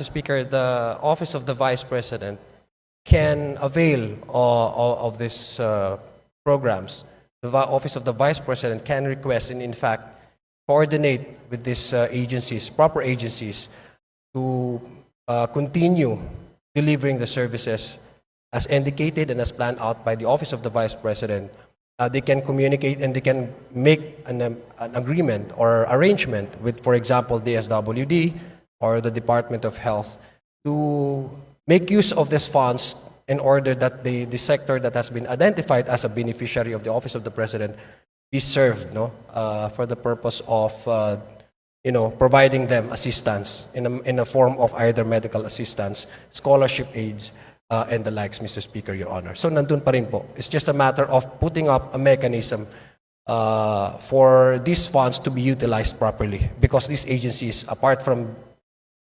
Mr. Speaker, the Office of the Vice President can avail of these programs. The Office of the Vice President can request and, in fact, coordinate with these agencies, proper agencies, to continue delivering the services as indicated and as planned out by the Office of the Vice President. They can communicate and they can make an agreement or arrangement with, for example, the SWD or the Department of Health to make use of these funds in order that the sector that has been identified as a beneficiary of the Office of the President be served, for the purpose of providing them assistance in a form of either medical assistance, scholarship aids, and the likes, Mr. Speaker, Your Honor. So nandun pa rin po. It's just a matter of putting up a mechanism for these funds to be utilized properly, because these agencies, apart from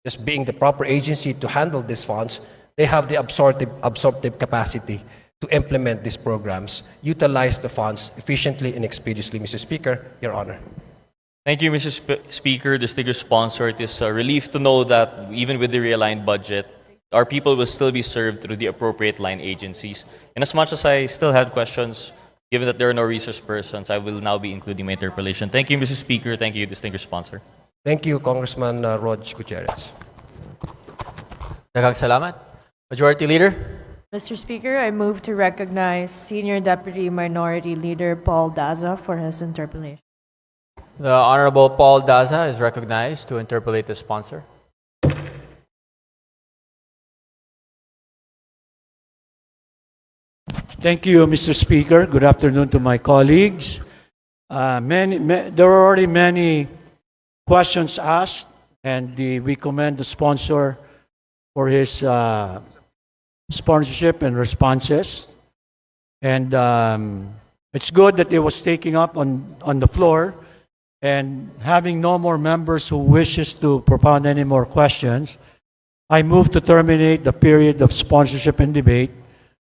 just being the proper agency to handle these funds, they have the absorptive capacity to implement these programs, utilize the funds efficiently and expeditiously, Mr. Speaker, Your Honor. Thank you, Mr. Speaker, distinguished sponsor. It is a relief to know that even with the realigned budget, our people will still be served through the appropriate line agencies. And as much as I still had questions, given that there are no resource persons, I will now be including my interpellation. Thank you, Mr. Speaker. Thank you, distinguished sponsor. Thank you, Congressman Rog Gutierrez. Daghang salamat. Majority Leader. Mr. Speaker, I move to recognize Senior Deputy Minority Leader Paul Daza for his interpellation. The Honorable Paul Daza is recognized to interpellate the sponsor. Thank you, Mr. Speaker. Good afternoon to my colleagues. There are already many questions asked, and we commend the sponsor for his sponsorship and responses. And it's good that it was taken up on the floor. And having no more members who wishes to propound any more questions, I move to terminate the period of sponsorship and debate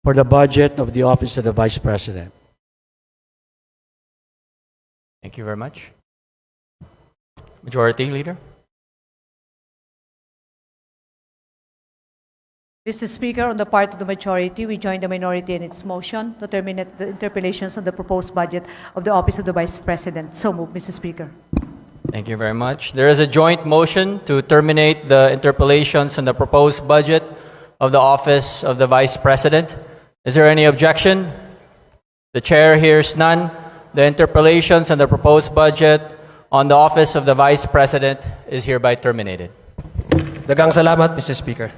for the budget of the Office of the Vice President. Thank you very much. Majority Leader. Mr. Speaker, on the part of the majority, we join the minority in its motion to terminate the interpellations on the proposed budget of the Office of the Vice President. So move, Mr. Speaker. Thank you very much. There is a joint motion to terminate the interpellations on the proposed budget of the Office of the Vice President. Is there any objection? The Chair hears none. The interpellations on the proposed budget on the Office of the Vice President is hereby terminated. Daghang salamat, Mr. Speaker.